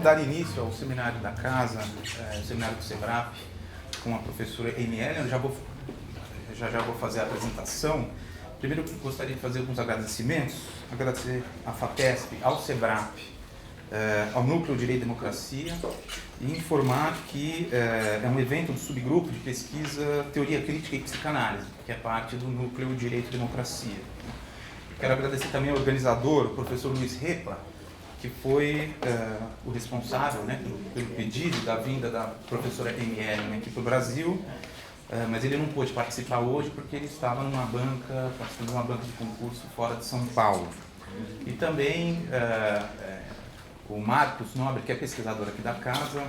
dar início ao seminário da casa, o seminário do Cebrap, com a professora Amy Ellen. Eu já vou fazer a apresentação. Primeiro, eu gostaria de fazer alguns agradecimentos. Agradecer à FAPESP, ao Cebrap, ao Núcleo de Direito e Democracia, e informar que é um evento do subgrupo de pesquisa Teoria Crítica e Psicanálise, que é parte do Núcleo de Direito e Democracia. Quero agradecer também ao organizador, o professor Luiz Repla, que foi o responsável, né, pelo pedido da vinda da professora Amy Ellen aqui para o Brasil, mas ele não pôde participar hoje porque ele estava participando de uma banca de concurso fora de São Paulo. E também o Marcos Nobre, que é pesquisador aqui da casa,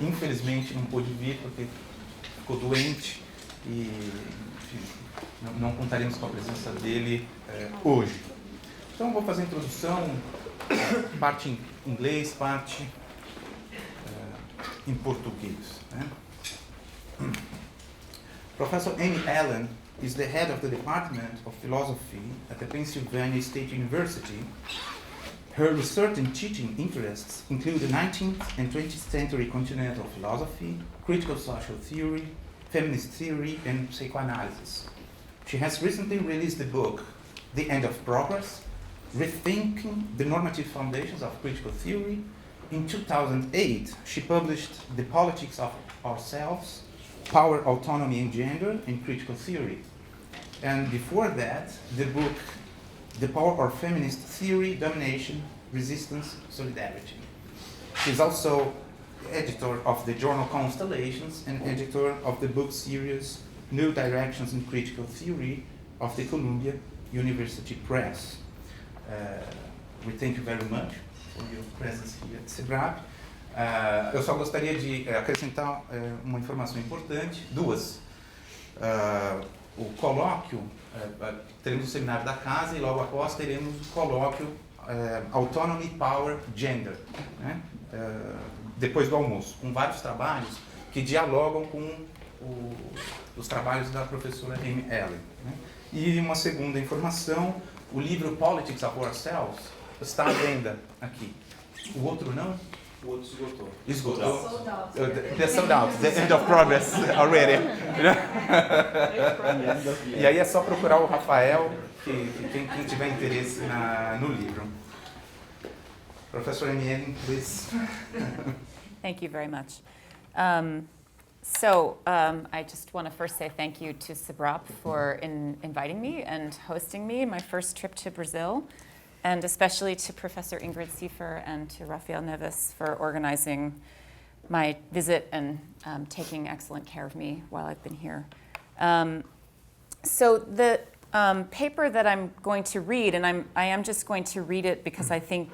infelizmente não pôde vir porque ficou doente e enfim, não contaremos com a presença dele hoje. Então vou fazer a introdução, parte em inglês, parte em português. Né? Professor Amy Ellen is the head of the Department of Philosophy at the Pennsylvania State University. Her research and teaching interests include the 19th and 20th century continental philosophy, critical social theory, feminist theory, and psychoanalysis. She has recently released the book, The End of Progress, Rethinking the Normative Foundations of Critical Theory. In 2008, she published The Politics of Ourselves, Power, Autonomy, and Gender in Critical Theory. And before that, the book, The Power of Feminist Theory, Domination, Resistance, Solidarity. She's also editor of the journal Constellations and editor of the book series New Directions in Critical Theory of the Columbia University Press. We thank you very much for your presence here at Cebrap. Eu só gostaria de acrescentar uma informação importante, duas. O colóquio, teremos o seminário da casa e logo após teremos o colóquio Autonomy, Power, Gender, né? Depois do almoço, com vários trabalhos que dialogam com os trabalhos da professora Amy Ellen. Né? E uma segunda informação, o livro Politics of Ourselves está à venda aqui. O outro não? O outro esgotou. Esgotou. Sold out. The sold out, the end of progress already. E aí é só procurar o Rafael, quem tiver interesse no livro. Professor Amy Ellen, please. Thank you very much. I just want to first say thank you to Cebrap for inviting me and hosting me in my first trip to Brazil, and especially to Professor Ingrid Siefer and to Rafael Neves for organizing my visit and taking excellent care of me while I've been here. So the paper that I'm going to read, and I am just going to read it because I think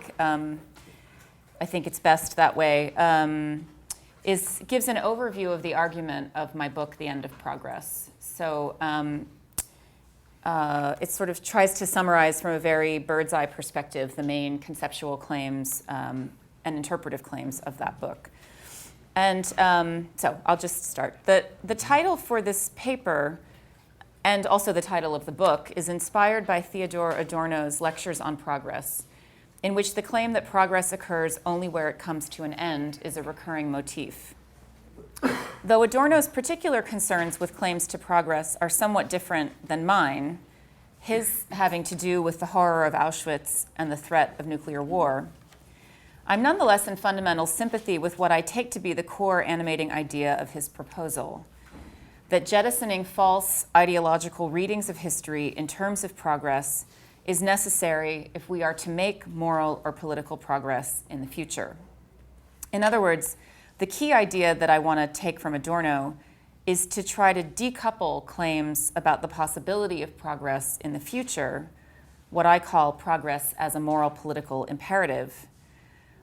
it's best that way, gives an overview of the argument of my book, The End of Progress. So it sort of tries to summarize from a very bird's eye perspective the main conceptual claims and interpretive claims of that book. And so I'll just start. The title for this paper, and also the title of the book, is inspired by Theodor Adorno's Lectures on Progress, in which the claim that progress occurs only where it comes to an end is a recurring motif. Though Adorno's particular concerns with claims to progress are somewhat different than mine, his having to do with the horror of Auschwitz and the threat of nuclear war, I'm nonetheless in fundamental sympathy with what I take to be the core animating idea of his proposal, that jettisoning false ideological readings of history in terms of progress is necessary if we are to make moral or political progress in the future. In other words, the key idea that I want to take from Adorno is to try to decouple claims about the possibility of progress in the future, what I call progress as a moral political imperative,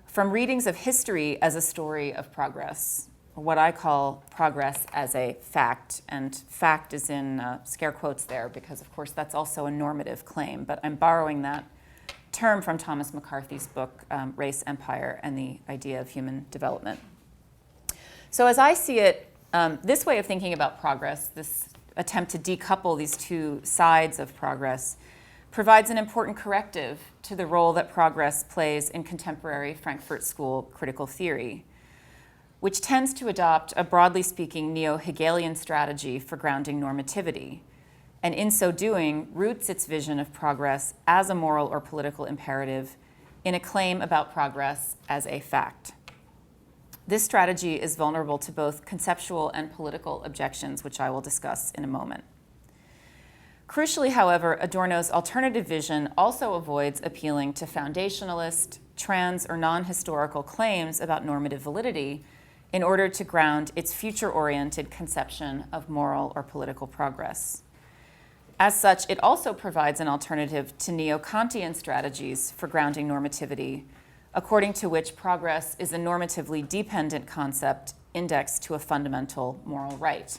from readings of history as a story of progress, or what I call progress as a fact. And fact is in scare quotes there because, of course, that's also a normative claim. But I'm borrowing that term from Thomas McCarthy's book, Race, Empire, and the Idea of Human Development. So as I see it, this way of thinking about progress, this attempt to decouple these two sides of progress, provides an important corrective to the role that progress plays in contemporary Frankfurt School critical theory, which tends to adopt a broadly speaking neo-Hegelian strategy for grounding normativity, and in so doing roots its vision of progress as a moral or political imperative in a claim about progress as a fact. This strategy is vulnerable to both conceptual and political objections, which I will discuss in a moment. Crucially, however, Adorno's alternative vision also avoids appealing to foundationalist, trans, or non-historical claims about normative validity in order to ground its future-oriented conception of moral or political progress. As such, it also provides an alternative to neo-Kantian strategies for grounding normativity, according to which progress is a normatively dependent concept indexed to a fundamental moral right.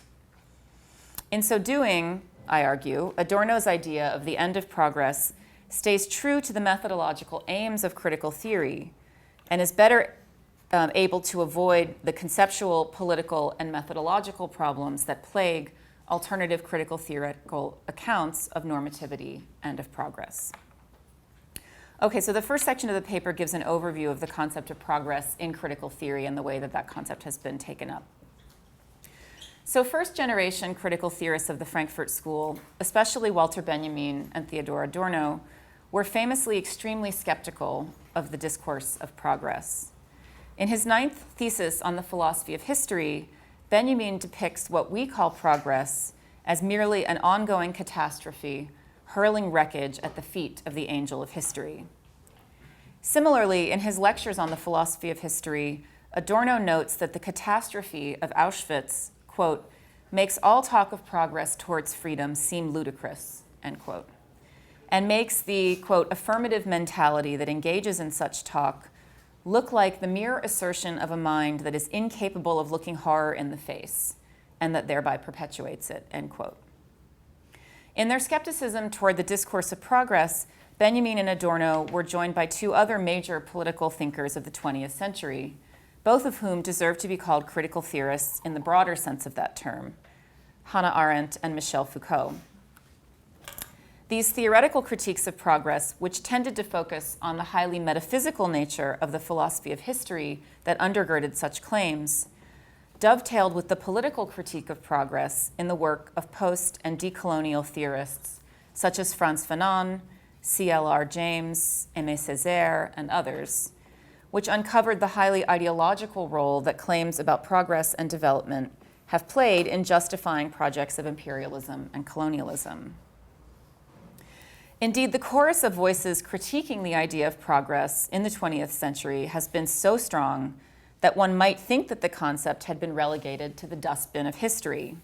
In so doing, I argue, Adorno's idea of the end of progress stays true to the methodological aims of critical theory and is better able to avoid the conceptual, political, and methodological problems that plague alternative critical theoretical accounts of normativity and of progress. Okay, so the first section of the paper gives an overview of the concept of progress in critical theory and the way that that concept has been taken up. So first-generation critical theorists of the Frankfurt School, especially Walter Benjamin and Theodor Adorno, were famously extremely skeptical of the discourse of progress. In his 9th thesis on the philosophy of history, Benjamin depicts what we call progress as merely an ongoing catastrophe hurling wreckage at the feet of the angel of history. Similarly, in his lectures on the philosophy of history, Adorno notes that the catastrophe of Auschwitz, quote, makes all talk of progress towards freedom seem ludicrous, end quote, and makes the, quote, affirmative mentality that engages in such talk look like the mere assertion of a mind that is incapable of looking horror in the face and that thereby perpetuates it, end quote. In their skepticism toward the discourse of progress, Benjamin and Adorno were joined by two other major political thinkers of the 20th century, both of whom deserve to be called critical theorists in the broader sense of that term, Hannah Arendt and Michel Foucault. These theoretical critiques of progress, which tended to focus on the highly metaphysical nature of the philosophy of history that undergirded such claims, dovetailed with the political critique of progress in the work of post- and decolonial theorists such as Frantz Fanon, C.L.R. James, Aimé Césaire, and others, which uncovered the highly ideological role that claims about progress and development have played in justifying projects of imperialism and colonialism. Indeed, the chorus of voices critiquing the idea of progress in the 20th century has been so strong that one might think that the concept had been relegated to the dustbin of history.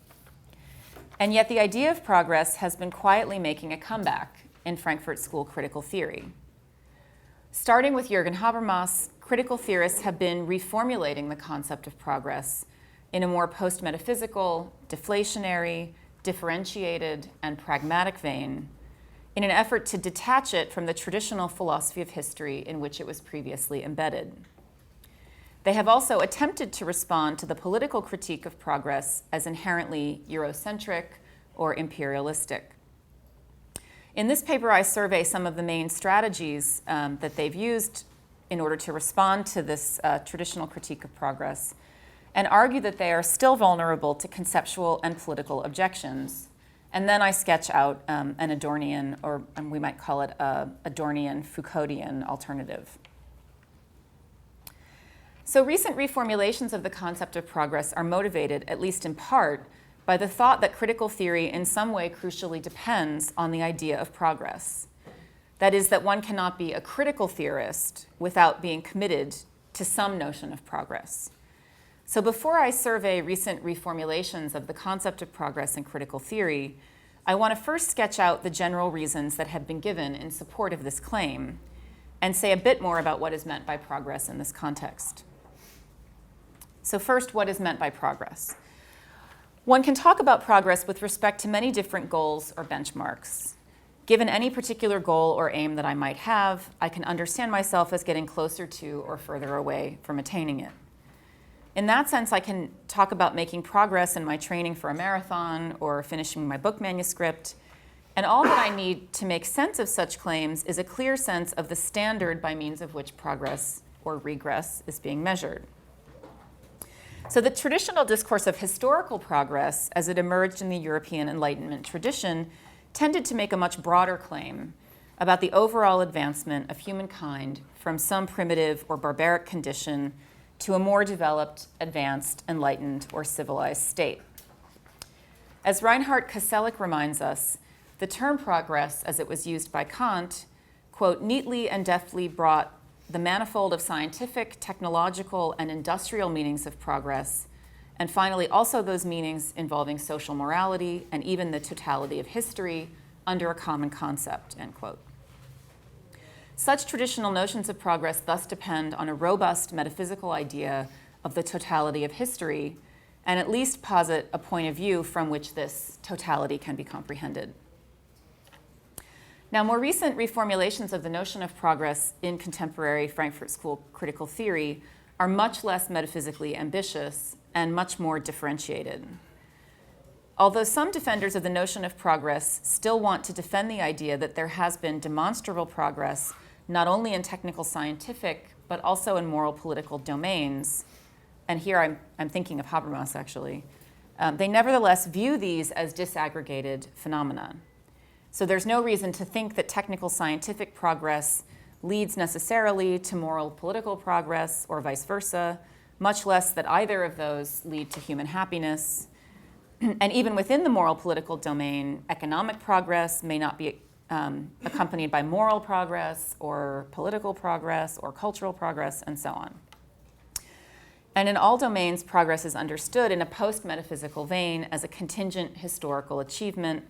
And yet the idea of progress has been quietly making a comeback in Frankfurt School critical theory. Starting with Jürgen Habermas, critical theorists have been reformulating the concept of progress in a more post-metaphysical, deflationary, differentiated, and pragmatic vein in an effort to detach it from the traditional philosophy of history in which it was previously embedded. They have also attempted to respond to the political critique of progress as inherently Eurocentric or imperialistic. In this paper, I survey some of the main strategies that they've used in order to respond to this traditional critique of progress and argue that they are still vulnerable to conceptual and political objections. And then I sketch out an Adornian, or we might call it a Adornian Foucauldian alternative. So recent reformulations of the concept of progress are motivated, at least in part, by the thought that critical theory in some way crucially depends on the idea of progress. That is, that one cannot be a critical theorist without being committed to some notion of progress. So before I survey recent reformulations of the concept of progress in critical theory, I want to first sketch out the general reasons that have been given in support of this claim and say a bit more about what is meant by progress in this context. So first, what is meant by progress? One can talk about progress with respect to many different goals or benchmarks. Given any particular goal or aim that I might have, I can understand myself as getting closer to or further away from attaining it. In that sense, I can talk about making progress in my training for a marathon or finishing my book manuscript. And all that I need to make sense of such claims is a clear sense of the standard by means of which progress or regress is being measured. So the traditional discourse of historical progress, as it emerged in the European Enlightenment tradition, tended to make a much broader claim about the overall advancement of humankind from some primitive or barbaric condition to a more developed, advanced, enlightened, or civilized state. As Reinhard Koselleck reminds us, the term progress, as it was used by Kant, quote, neatly and deftly brought the manifold of scientific, technological, and industrial meanings of progress, and finally also those meanings involving social morality and even the totality of history under a common concept, end quote. Such traditional notions of progress thus depend on a robust metaphysical idea of the totality of history, and at least posit a point of view from which this totality can be comprehended. Now, more recent reformulations of the notion of progress in contemporary Frankfurt School critical theory are much less metaphysically ambitious and much more differentiated. Although some defenders of the notion of progress still want to defend the idea that there has been demonstrable progress not only in technical scientific, but also in moral political domains, and here I'm thinking of Habermas actually, they nevertheless view these as disaggregated phenomena. So there's no reason to think that technical scientific progress leads necessarily to moral political progress or vice versa, much less that either of those lead to human happiness. And even within the moral political domain, economic progress may not be accompanied by moral progress or political progress or cultural progress and so on. And in all domains, progress is understood in a post-metaphysical vein as a contingent historical achievement,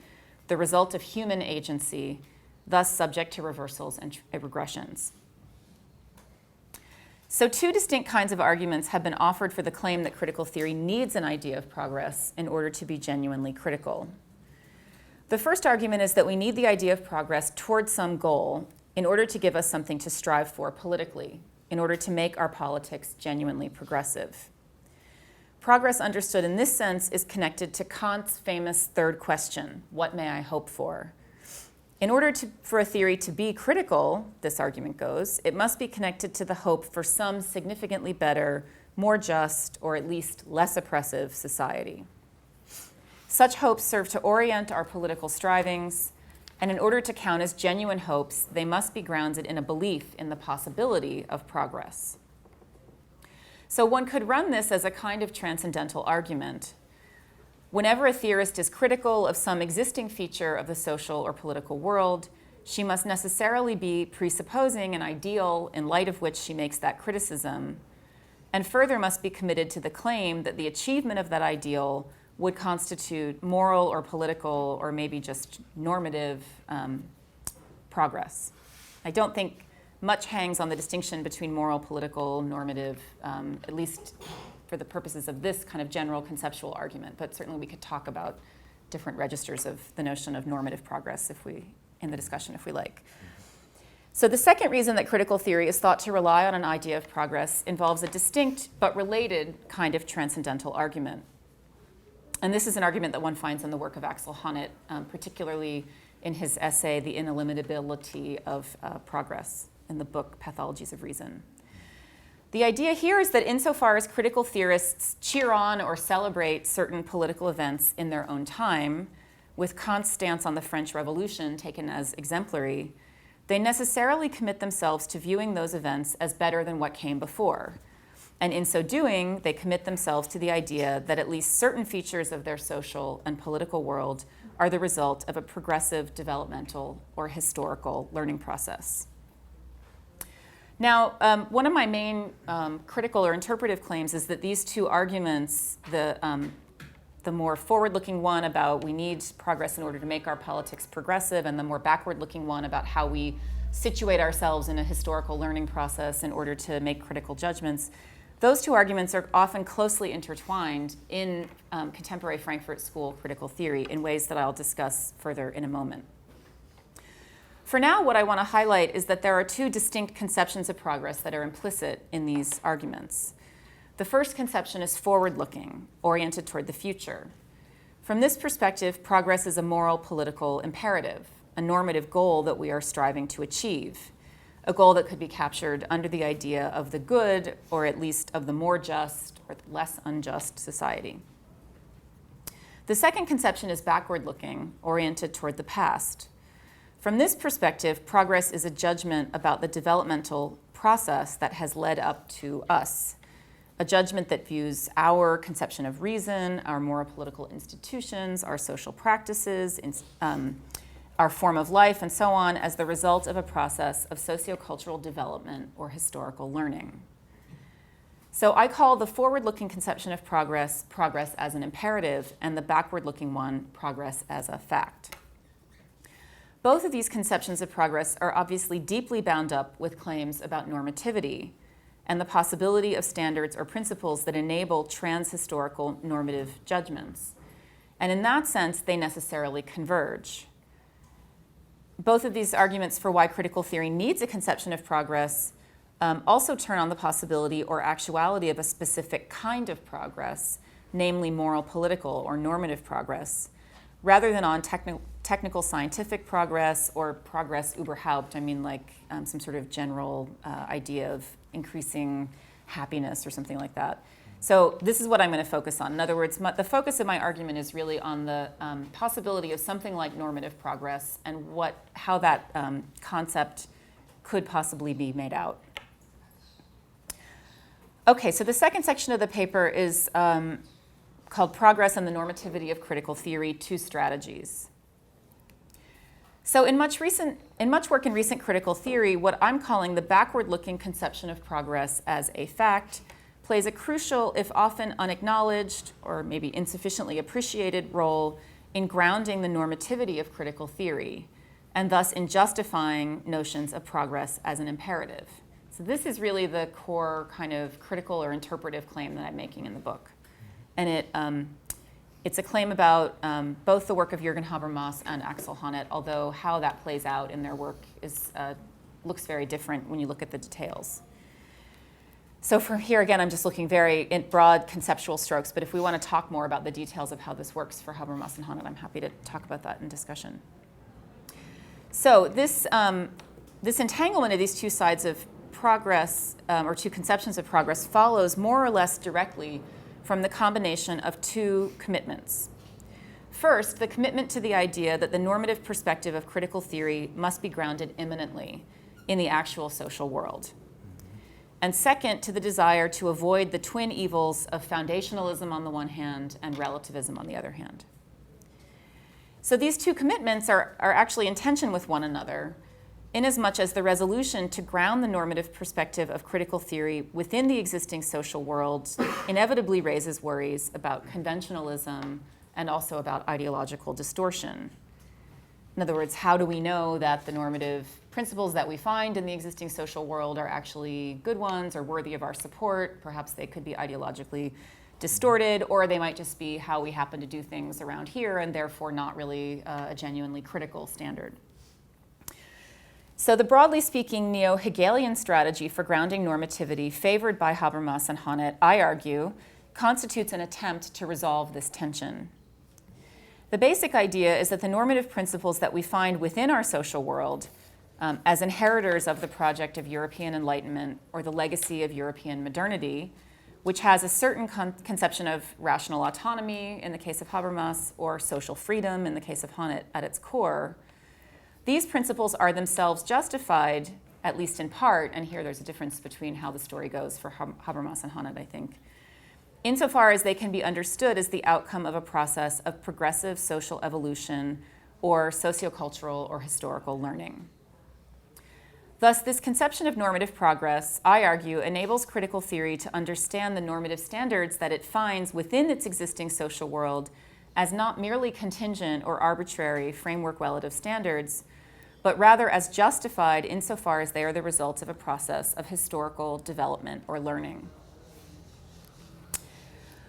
the result of human agency, thus subject to reversals and regressions. So two distinct kinds of arguments have been offered for the claim that critical theory needs an idea of progress in order to be genuinely critical. The first argument is that we need the idea of progress towards some goal in order to give us something to strive for politically, in order to make our politics genuinely progressive. Progress understood in this sense is connected to Kant's famous third question, what may I hope for? In order for a theory to be critical, this argument goes, it must be connected to the hope for some significantly better, more just, or at least less oppressive society. Such hopes serve to orient our political strivings, and in order to count as genuine hopes, they must be grounded in a belief in the possibility of progress. So one could run this as a kind of transcendental argument. Whenever a theorist is critical of some existing feature of the social or political world, she must necessarily be presupposing an ideal in light of which she makes that criticism, and further must be committed to the claim that the achievement of that ideal would constitute moral or political or maybe just normative progress. I don't think much hangs on the distinction between moral, political, normative, at least for the purposes of this kind of general conceptual argument, but certainly we could talk about different registers of the notion of normative progress in the discussion if we like. So the second reason that critical theory is thought to rely on an idea of progress involves a distinct but related kind of transcendental argument. And this is an argument that one finds in the work of Axel Honneth, particularly in his essay, The Ineliminability of Progress, in the book Pathologies of Reason. The idea here is that insofar as critical theorists cheer on or celebrate certain political events in their own time, with Kant's stance on the French Revolution taken as exemplary, they necessarily commit themselves to viewing those events as better than what came before. And in so doing, they commit themselves to the idea that at least certain features of their social and political world are the result of a progressive developmental or historical learning process. Now, one of my main critical or interpretive claims is that these two arguments, the more forward-looking one about we need progress in order to make our politics progressive, and the more backward-looking one about how we situate ourselves in a historical learning process in order to make critical judgments, those two arguments are often closely intertwined in contemporary Frankfurt School critical theory in ways that I'll discuss further in a moment. For now, what I want to highlight is that there are two distinct conceptions of progress that are implicit in these arguments. The first conception is forward-looking, oriented toward the future. From this perspective, progress is a moral political imperative, a normative goal that we are striving to achieve, a goal that could be captured under the idea of the good, or at least of the more just or less unjust society. The second conception is backward-looking, oriented toward the past. From this perspective, progress is a judgment about the developmental process that has led up to us, a judgment that views our conception of reason, our moral political institutions, our social practices, our form of life, and so on, as the result of a process of sociocultural development or historical learning. So I call the forward-looking conception of progress as an imperative, and the backward-looking one, progress as a fact. Both of these conceptions of progress are obviously deeply bound up with claims about normativity and the possibility of standards or principles that enable trans-historical normative judgments. And in that sense, they necessarily converge. Both of these arguments for why critical theory needs a conception of progress also turn on the possibility or actuality of a specific kind of progress, namely moral, political, or normative progress, rather than on technical scientific progress or progress überhaupt. I mean, like some sort of general idea of increasing happiness or something like that. So this is what I'm going to focus on. In other words, the focus of my argument is really on the possibility of something like normative progress and how that concept could possibly be made out. Okay, so the second section of the paper is called Progress and the Normativity of Critical Theory, Two Strategies. So in much work in recent critical theory, what I'm calling the backward-looking conception of progress as a fact plays a crucial, if often unacknowledged or maybe insufficiently appreciated, role in grounding the normativity of critical theory, and thus in justifying notions of progress as an imperative. So this is really the core kind of critical or interpretive claim that I'm making in the book. And it's a claim about both the work of Jürgen Habermas and Axel Honneth, although how that plays out in their work looks very different when you look at the details. So from here, again, I'm just looking very in broad conceptual strokes, but if we want to talk more about the details of how this works for Habermas and Honneth, I'm happy to talk about that in discussion. So this entanglement of these two sides of progress, or two conceptions of progress, follows more or less directly from the combination of two commitments. First, the commitment to the idea that the normative perspective of critical theory must be grounded immanently in the actual social world. And second, to the desire to avoid the twin evils of foundationalism on the one hand and relativism on the other hand. So these two commitments are actually in tension with one another, inasmuch as the resolution to ground the normative perspective of critical theory within the existing social world inevitably raises worries about conventionalism and also about ideological distortion. In other words, how do we know that the normative principles that we find in the existing social world are actually good ones or worthy of our support? Perhaps they could be ideologically distorted, or they might just be how we happen to do things around here and therefore not really a genuinely critical standard. So the broadly speaking neo-Hegelian strategy for grounding normativity favored by Habermas and Honneth, I argue, constitutes an attempt to resolve this tension. The basic idea is that the normative principles that we find within our social world as inheritors of the project of European Enlightenment or the legacy of European modernity, which has a certain conception of rational autonomy in the case of Habermas or social freedom in the case of Honneth at its core, these principles are themselves justified, at least in part, and here there's a difference between how the story goes for Habermas and Honneth, I think, insofar as they can be understood as the outcome of a process of progressive social evolution or sociocultural or historical learning. Thus, this conception of normative progress, I argue, enables critical theory to understand the normative standards that it finds within its existing social world as not merely contingent or arbitrary framework relative standards, but rather as justified insofar as they are the result of a process of historical development or learning.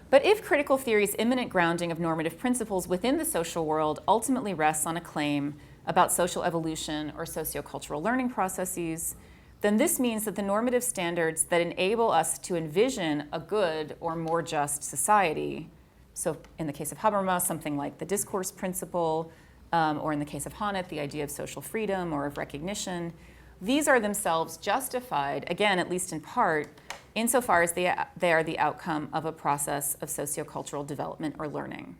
But if critical theory's immanent grounding of normative principles within the social world ultimately rests on a claim about social evolution or sociocultural learning processes, then this means that the normative standards that enable us to envision a good or more just society So in the case of Habermas, something like the discourse principle, or in the case of Honneth, the idea of social freedom or of recognition. These are themselves justified, again, at least in part, insofar as they are the outcome of a process of sociocultural development or learning.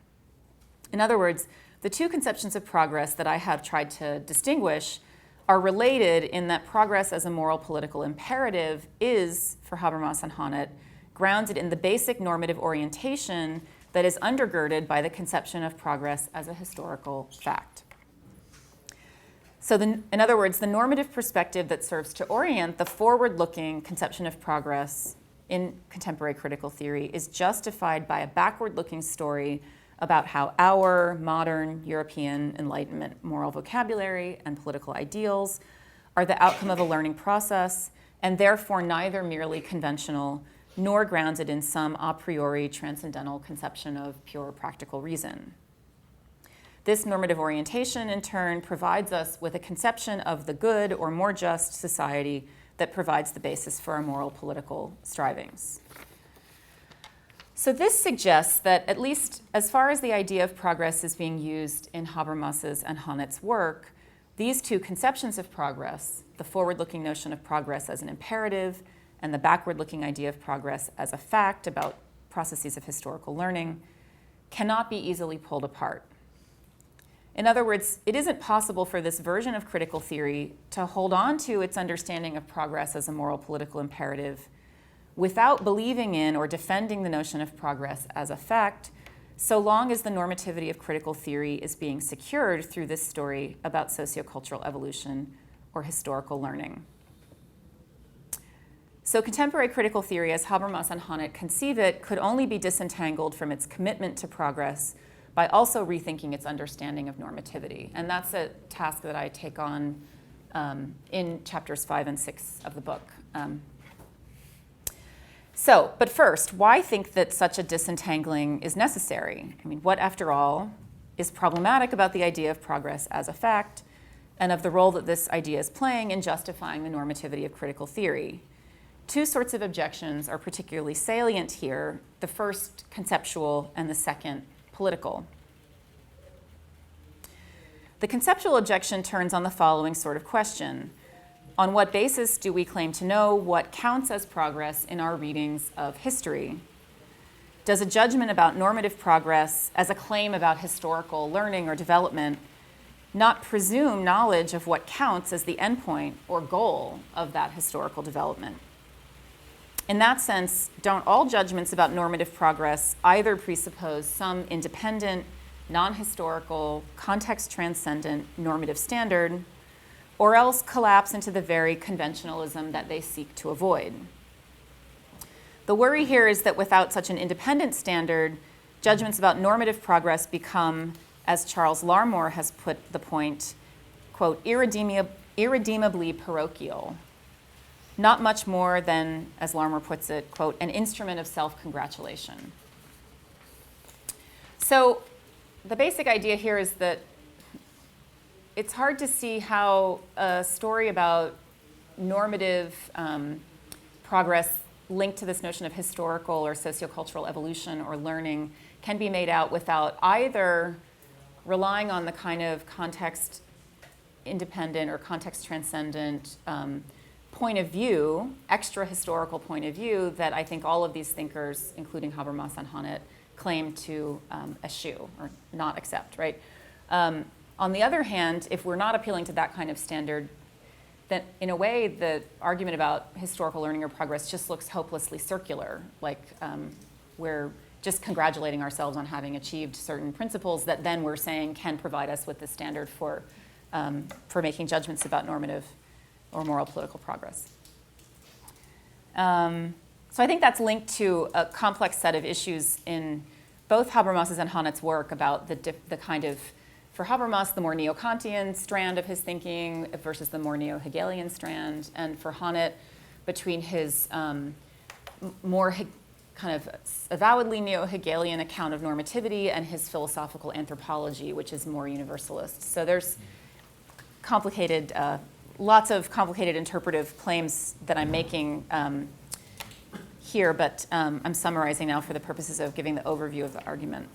In other words, the two conceptions of progress that I have tried to distinguish are related in that progress as a moral political imperative is, for Habermas and Honneth, grounded in the basic normative orientation that is undergirded by the conception of progress as a historical fact. So in other words, the normative perspective that serves to orient the forward-looking conception of progress in contemporary critical theory is justified by a backward-looking story about how our modern European Enlightenment moral vocabulary and political ideals are the outcome of a learning process and therefore neither merely conventional nor grounded in some a priori transcendental conception of pure practical reason. This normative orientation, in turn, provides us with a conception of the good or more just society that provides the basis for our moral political strivings. So this suggests that, at least as far as the idea of progress is being used in Habermas's and Honneth's work, these two conceptions of progress, the forward-looking notion of progress as an imperative and the backward-looking idea of progress as a fact about processes of historical learning, cannot be easily pulled apart. In other words, it isn't possible for this version of critical theory to hold on to its understanding of progress as a moral political imperative without believing in or defending the notion of progress as a fact, so long as the normativity of critical theory is being secured through this story about sociocultural evolution or historical learning. So contemporary critical theory, as Habermas and Honneth conceive it, could only be disentangled from its commitment to progress by also rethinking its understanding of normativity. And that's a task that I take on in chapters 5 and 6 of the book. But first, why think that such a disentangling is necessary? I mean, what, after all, is problematic about the idea of progress as a fact and of the role that this idea is playing in justifying the normativity of critical theory? Two sorts of objections are particularly salient here, the first conceptual and the second political. The conceptual objection turns on the following sort of question. On what basis do we claim to know what counts as progress in our readings of history? Does a judgment about normative progress as a claim about historical learning or development not presume knowledge of what counts as the endpoint or goal of that historical development? In that sense, don't all judgments about normative progress either presuppose some independent, non-historical, context-transcendent normative standard, or else collapse into the very conventionalism that they seek to avoid? The worry here is that without such an independent standard, judgments about normative progress become, as Charles Larmor has put the point, quote, irredeemably parochial, not much more than, as Larmor puts it, quote, an instrument of self-congratulation. So the basic idea here is that it's hard to see how a story about normative progress linked to this notion of historical or sociocultural evolution or learning can be made out without either relying on the kind of context-independent or context-transcendent point of view, extra-historical point of view that I think all of these thinkers, including Habermas and Honneth, claim to eschew or not accept, right? On the other hand, if we're not appealing to that kind of standard, then in a way the argument about historical learning or progress just looks hopelessly circular, like we're just congratulating ourselves on having achieved certain principles that then we're saying can provide us with the standard for making judgments about normative or moral political progress. So I think that's linked to a complex set of issues in both Habermas's and Honneth's work about the kind of, for Habermas, the more neo-Kantian strand of his thinking versus the more neo-Hegelian strand, and for Honneth, between his more kind of avowedly neo-Hegelian account of normativity and his philosophical anthropology, which is more universalist. So there's lots of complicated interpretive claims that I'm making here, but I'm summarizing now for the purposes of giving the overview of the argument.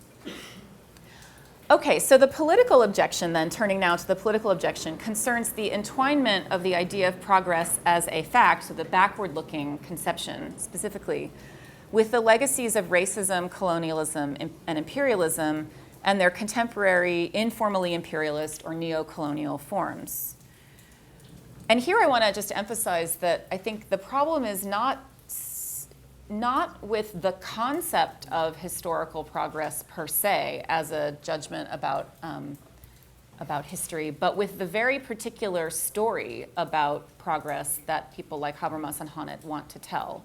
Okay, so the political objection then, turning now to the political objection, concerns the entwinement of the idea of progress as a fact, so the backward-looking conception specifically, with the legacies of racism, colonialism, and imperialism, and their contemporary informally imperialist or neo-colonial forms. And here I want to just emphasize that I think the problem is not with the concept of historical progress per se as a judgment about history, but with the very particular story about progress that people like Habermas and Honneth want to tell.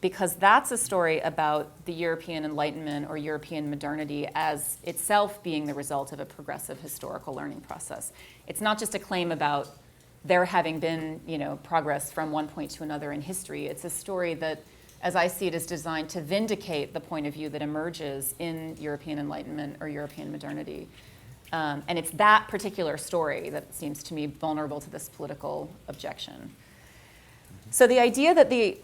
Because that's a story about the European Enlightenment or European modernity as itself being the result of a progressive historical learning process. It's not just a claim about there having been, progress from one point to another in history. It's a story that, as I see it, is designed to vindicate the point of view that emerges in European Enlightenment or European modernity. And it's that particular story that seems to me vulnerable to this political objection. So the idea that the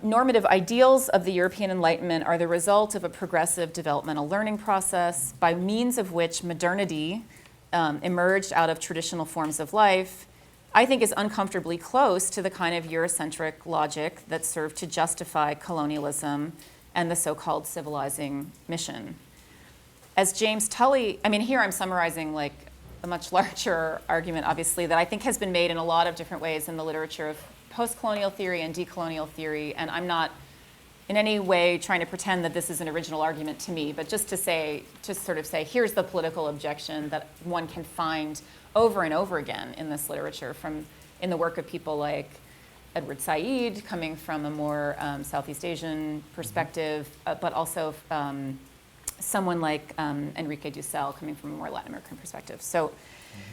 normative ideals of the European Enlightenment are the result of a progressive developmental learning process by means of which modernity emerged out of traditional forms of life, I think is uncomfortably close to the kind of Eurocentric logic that served to justify colonialism and the so-called civilizing mission. As James Tully, here I'm summarizing like a much larger argument, obviously, that I think has been made in a lot of different ways in the literature of post-colonial theory and decolonial theory, and I'm not in any way trying to pretend that this is an original argument to me, but just to sort of say, here's the political objection that one can find over and over again in this literature, in the work of people like Edward Said, coming from a more Southeast Asian perspective, but also someone like Enrique Dussel, coming from a more Latin American perspective. So,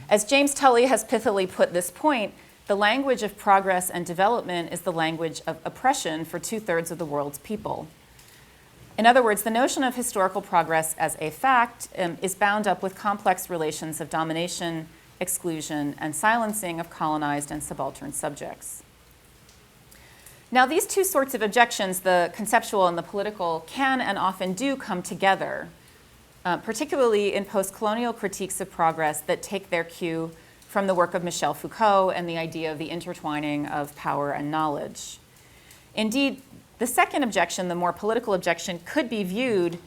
as James Tully has pithily put this point, the language of progress and development is the language of oppression for 2/3 of the world's people. In other words, the notion of historical progress as a fact is bound up with complex relations of domination, exclusion, and silencing of colonized and subaltern subjects. Now, these two sorts of objections, the conceptual and the political, can and often do come together, particularly in post-colonial critiques of progress that take their cue from the work of Michel Foucault and the idea of the intertwining of power and knowledge. Indeed, the second objection, the more political objection, could be viewed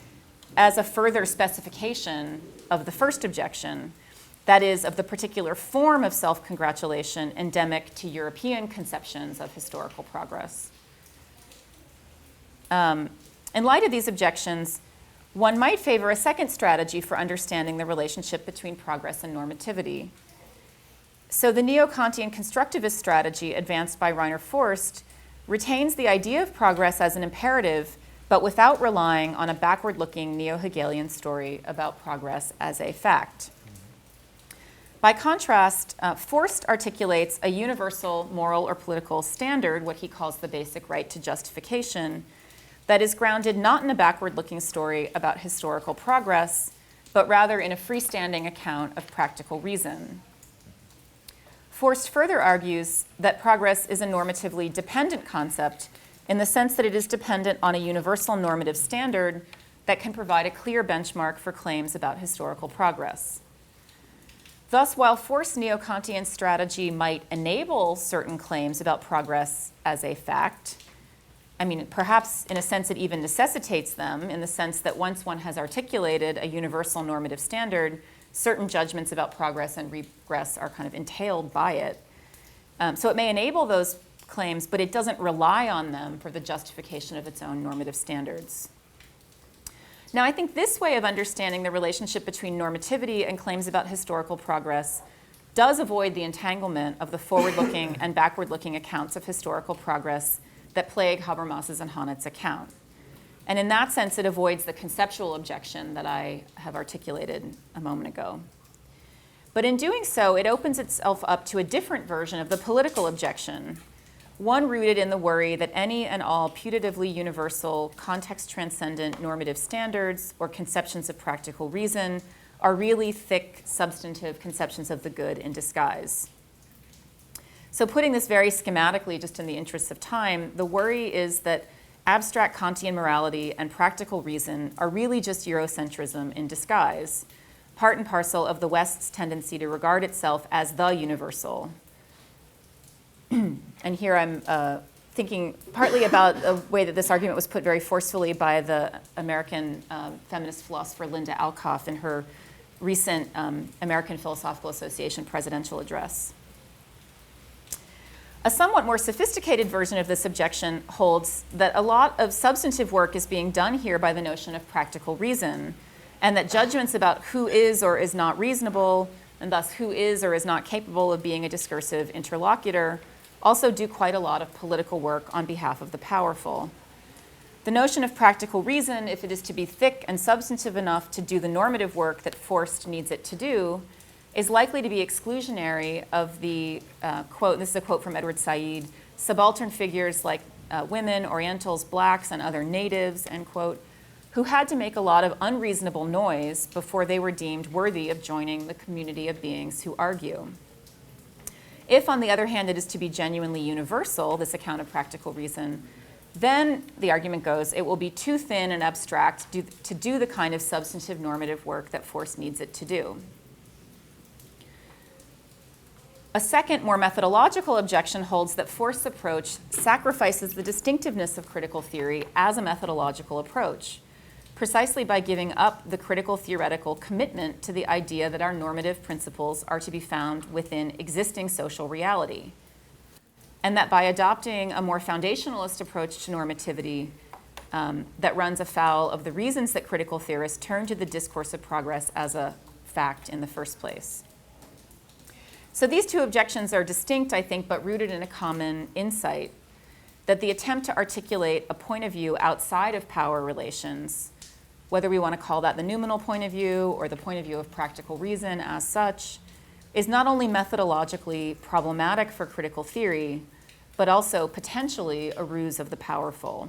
as a further specification of the first objection, that is, of the particular form of self-congratulation endemic to European conceptions of historical progress. In light of these objections, one might favor a second strategy for understanding the relationship between progress and normativity. So the neo-Kantian constructivist strategy advanced by Rainer Forst retains the idea of progress as an imperative, but without relying on a backward-looking neo-Hegelian story about progress as a fact. By contrast, Forst articulates a universal moral or political standard, what he calls the basic right to justification, that is grounded not in a backward-looking story about historical progress, but rather in a freestanding account of practical reason. Forst further argues that progress is a normatively dependent concept in the sense that it is dependent on a universal normative standard that can provide a clear benchmark for claims about historical progress. Thus, while Forst's neo-Kantian strategy might enable certain claims about progress as a fact, perhaps in a sense it even necessitates them, in the sense that once one has articulated a universal normative standard, certain judgments about progress and regress are kind of entailed by it. So it may enable those claims, but it doesn't rely on them for the justification of its own normative standards. Now, I think this way of understanding the relationship between normativity and claims about historical progress does avoid the entanglement of the forward-looking and backward-looking accounts of historical progress that plague Habermas's and Honneth's account. And in that sense, it avoids the conceptual objection that I have articulated a moment ago. But in doing so, it opens itself up to a different version of the political objection, one rooted in the worry that any and all putatively universal, context-transcendent normative standards or conceptions of practical reason are really thick, substantive conceptions of the good in disguise. So putting this very schematically, just in the interests of time, the worry is that abstract Kantian morality and practical reason are really just Eurocentrism in disguise, part and parcel of the West's tendency to regard itself as the universal. And here I'm thinking partly about a way that this argument was put very forcefully by the American feminist philosopher Linda Alcoff in her recent American Philosophical Association presidential address. A somewhat more sophisticated version of this objection holds that a lot of substantive work is being done here by the notion of practical reason, and that judgments about who is or is not reasonable, and thus who is or is not capable of being a discursive interlocutor, also do quite a lot of political work on behalf of the powerful. The notion of practical reason, if it is to be thick and substantive enough to do the normative work that forced needs it to do, is likely to be exclusionary of the, quote, this is a quote from Edward Said, subaltern figures like women, Orientals, blacks, and other natives, end quote, who had to make a lot of unreasonable noise before they were deemed worthy of joining the community of beings who argue. If, on the other hand, it is to be genuinely universal, this account of practical reason, then, the argument goes, it will be too thin and abstract to do the kind of substantive normative work that force needs it to do. A second, more methodological objection holds that Forst's approach sacrifices the distinctiveness of critical theory as a methodological approach, precisely by giving up the critical theoretical commitment to the idea that our normative principles are to be found within existing social reality, and that by adopting a more foundationalist approach to normativity that runs afoul of the reasons that critical theorists turn to the discourse of progress as a fact in the first place. So these two objections are distinct, I think, but rooted in a common insight, that the attempt to articulate a point of view outside of power relations, whether we want to call that the noumenal point of view or the point of view of practical reason as such, is not only methodologically problematic for critical theory, but also potentially a ruse of the powerful.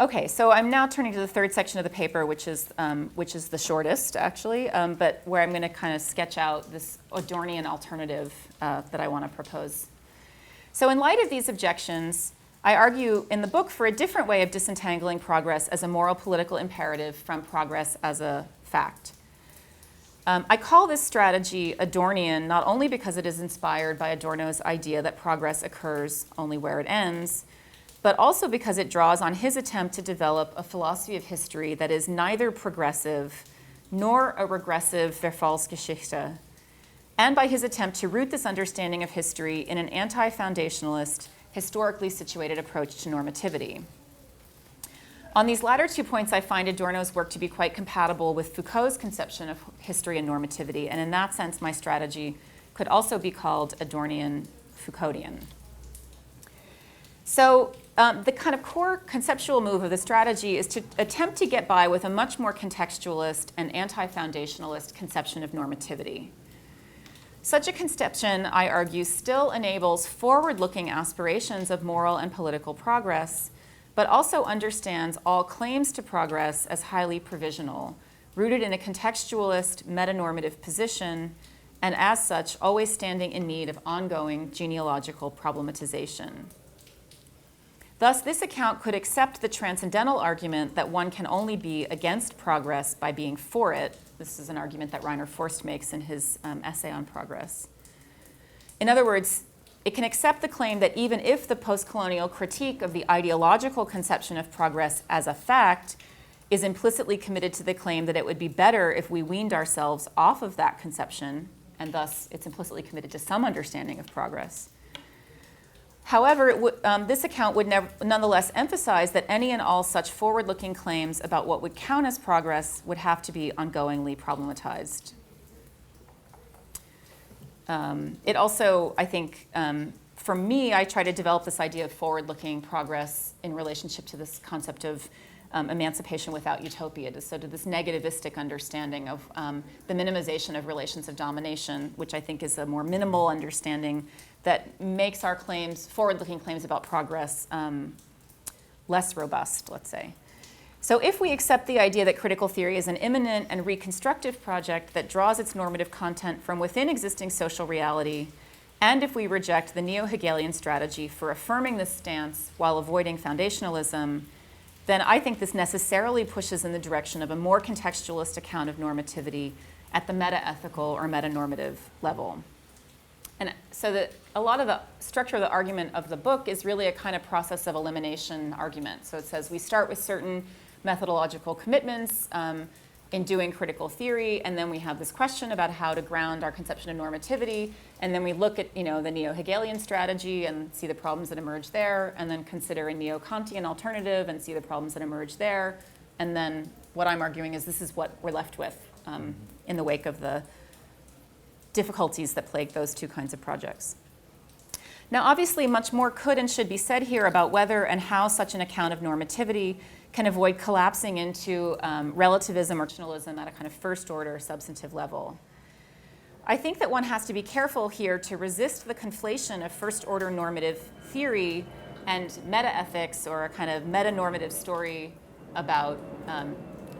Okay, so I'm now turning to the third section of the paper, which is the shortest, actually, but where I'm going to kind of sketch out this Adornian alternative that I want to propose. So in light of these objections, I argue in the book for a different way of disentangling progress as a moral political imperative from progress as a fact. I call this strategy Adornian not only because it is inspired by Adorno's idea that progress occurs only where it ends, but also because it draws on his attempt to develop a philosophy of history that is neither progressive nor a regressive Verfallsgeschichte, and by his attempt to root this understanding of history in an anti-foundationalist, historically situated approach to normativity. On these latter 2 points, I find Adorno's work to be quite compatible with Foucault's conception of history and normativity, and in that sense, my strategy could also be called Adornian Foucauldian. So the kind of core conceptual move of the strategy is to attempt to get by with a much more contextualist and anti-foundationalist conception of normativity. Such a conception, I argue, still enables forward-looking aspirations of moral and political progress, but also understands all claims to progress as highly provisional, rooted in a contextualist, metanormative position, and as such, always standing in need of ongoing genealogical problematization. Thus, this account could accept the transcendental argument that one can only be against progress by being for it. This is an argument that Rainer Forst makes in his essay on progress. In other words, it can accept the claim that even if the post-colonial critique of the ideological conception of progress as a fact is implicitly committed to the claim that it would be better if we weaned ourselves off of that conception, and thus it's implicitly committed to some understanding of progress. However, this account would nonetheless emphasize that any and all such forward-looking claims about what would count as progress would have to be ongoingly problematized. It also, I think, for me, I try to develop this idea of forward-looking progress in relationship to this concept of emancipation without utopia, so to this negativistic understanding of the minimization of relations of domination, which I think is a more minimal understanding that makes our claims, forward-looking claims about progress, less robust, let's say. So if we accept the idea that critical theory is an immanent and reconstructive project that draws its normative content from within existing social reality and if we reject the neo-Hegelian strategy for affirming this stance while avoiding foundationalism, then I think this necessarily pushes in the direction of a more contextualist account of normativity at the meta-ethical or meta-normative level. And so a lot of the structure of the argument of the book is really a kind of process of elimination argument. So it says we start with certain methodological commitments in doing critical theory, and then we have this question about how to ground our conception of normativity, and then we look at the neo-Hegelian strategy and see the problems that emerge there, and then consider a neo-Kantian alternative and see the problems that emerge there, and then what I'm arguing is this is what we're left with in the wake of the difficulties that plague those two kinds of projects. Now, obviously, much more could and should be said here about whether and how such an account of normativity can avoid collapsing into relativism or rationalism at a kind of first-order substantive level. I think that one has to be careful here to resist the conflation of first-order normative theory and meta-ethics, or a kind of meta-normative story about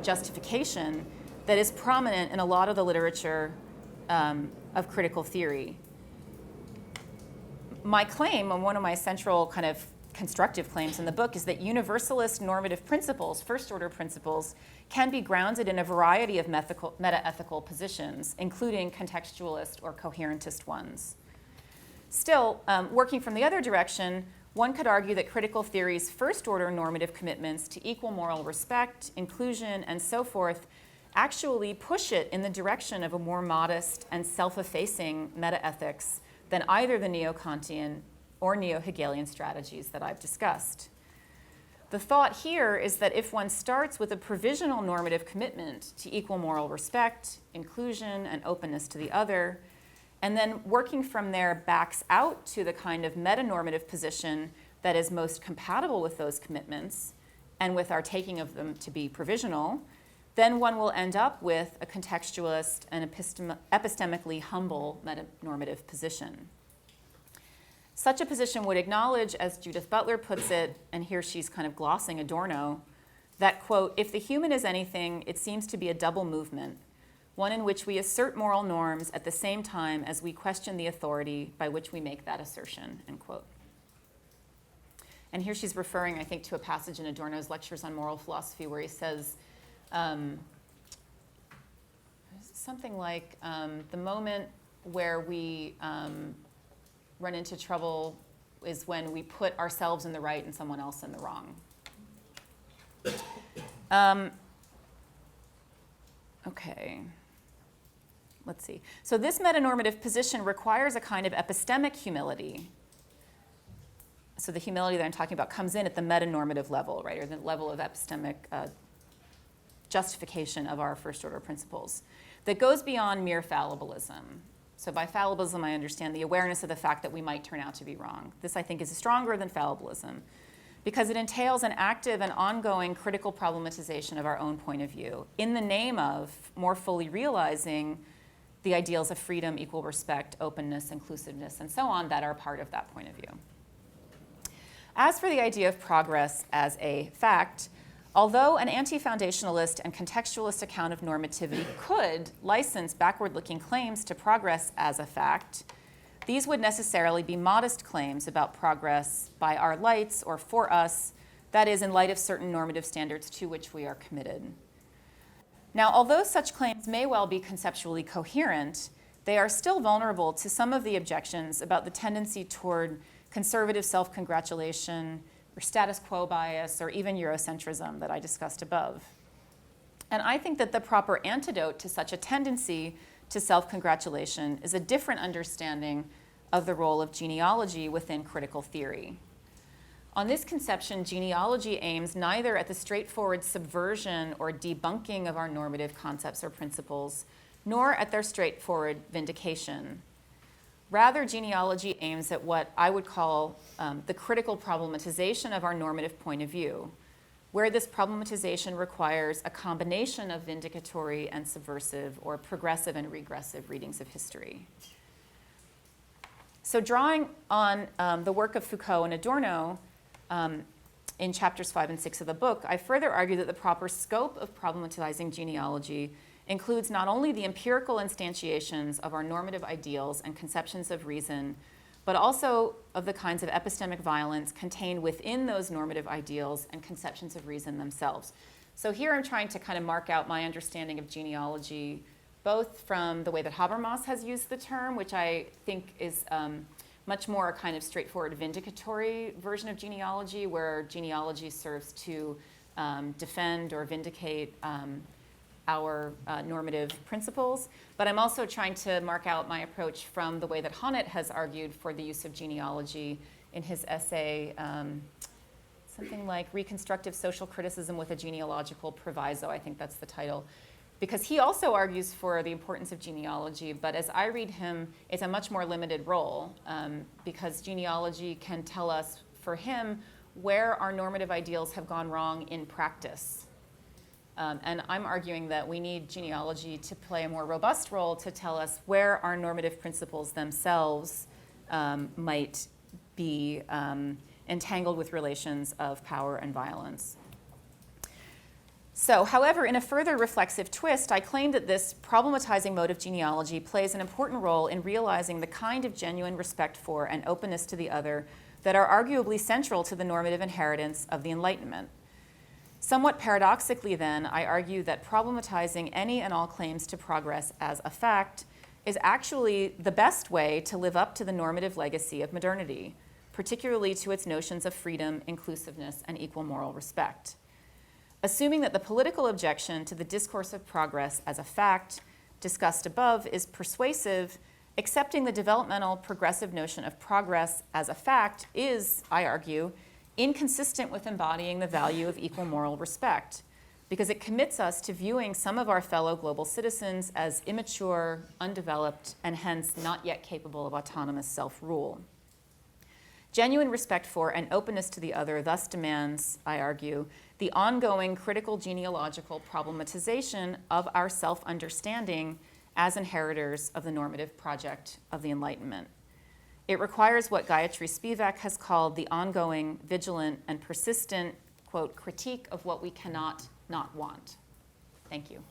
justification that is prominent in a lot of the literature of critical theory. My claim, and one of my central kind of constructive claims in the book, is that universalist normative principles, first-order principles, can be grounded in a variety of meta-ethical positions, including contextualist or coherentist ones. Still, working from the other direction, one could argue that critical theory's first-order normative commitments to equal moral respect, inclusion, and so forth actually push it in the direction of a more modest and self-effacing meta-ethics than either the neo-Kantian or neo-Hegelian strategies that I've discussed. The thought here is that if one starts with a provisional normative commitment to equal moral respect, inclusion, and openness to the other, and then working from there backs out to the kind of meta-normative position that is most compatible with those commitments and with our taking of them to be provisional, then one will end up with a contextualist and epistemically humble meta-normative position. Such a position would acknowledge, as Judith Butler puts it, and here she's kind of glossing Adorno, that, quote, if the human is anything, it seems to be a double movement, one in which we assert moral norms at the same time as we question the authority by which we make that assertion, end quote. And here she's referring, I think, to a passage in Adorno's Lectures on Moral Philosophy where he says something like the moment where we run into trouble is when we put ourselves in the right and someone else in the wrong. Okay, let's see. So this metanormative position requires a kind of epistemic humility. So the humility that I'm talking about comes in at the metanormative level, right, or the level of epistemic justification of our first-order principles that goes beyond mere fallibilism. So by fallibilism, I understand the awareness of the fact that we might turn out to be wrong. This, I think, is stronger than fallibilism because it entails an active and ongoing critical problematization of our own point of view in the name of more fully realizing the ideals of freedom, equal respect, openness, inclusiveness, and so on that are part of that point of view. As for the idea of progress as a fact, although an anti-foundationalist and contextualist account of normativity could license backward-looking claims to progress as a fact, these would necessarily be modest claims about progress by our lights or for us, that is, in light of certain normative standards to which we are committed. Now, although such claims may well be conceptually coherent, they are still vulnerable to some of the objections about the tendency toward conservative self-congratulation, or status quo bias, or even Eurocentrism that I discussed above. And I think that the proper antidote to such a tendency to self-congratulation is a different understanding of the role of genealogy within critical theory. On this conception, genealogy aims neither at the straightforward subversion or debunking of our normative concepts or principles, nor at their straightforward vindication. Rather, genealogy aims at what I would call the critical problematization of our normative point of view, where this problematization requires a combination of vindicatory and subversive or progressive and regressive readings of history. So drawing on the work of Foucault and Adorno in chapters 5 and 6 of the book, I further argue that the proper scope of problematizing genealogy includes not only the empirical instantiations of our normative ideals and conceptions of reason, but also of the kinds of epistemic violence contained within those normative ideals and conceptions of reason themselves. So here I'm trying to kind of mark out my understanding of genealogy, both from the way that Habermas has used the term, which I think is much more a kind of straightforward vindicatory version of genealogy, where genealogy serves to defend or vindicate our normative principles. But I'm also trying to mark out my approach from the way that Honneth has argued for the use of genealogy in his essay, something like Reconstructive Social Criticism with a Genealogical Proviso, I think that's the title. Because he also argues for the importance of genealogy, but as I read him, it's a much more limited role, because genealogy can tell us, for him, where our normative ideals have gone wrong in practice. And I'm arguing that we need genealogy to play a more robust role to tell us where our normative principles themselves might be entangled with relations of power and violence. So, however, in a further reflexive twist, I claim that this problematizing mode of genealogy plays an important role in realizing the kind of genuine respect for and openness to the other that are arguably central to the normative inheritance of the Enlightenment. Somewhat paradoxically, then, I argue that problematizing any and all claims to progress as a fact is actually the best way to live up to the normative legacy of modernity, particularly to its notions of freedom, inclusiveness, and equal moral respect. Assuming that the political objection to the discourse of progress as a fact discussed above is persuasive, accepting the developmental progressive notion of progress as a fact is, I argue, inconsistent with embodying the value of equal moral respect, because it commits us to viewing some of our fellow global citizens as immature, undeveloped, and hence not yet capable of autonomous self-rule. Genuine respect for and openness to the other thus demands, I argue, the ongoing critical genealogical problematization of our self-understanding as inheritors of the normative project of the Enlightenment. It requires what Gayatri Spivak has called the ongoing, vigilant, and persistent, quote, critique of what we cannot not want. Thank you.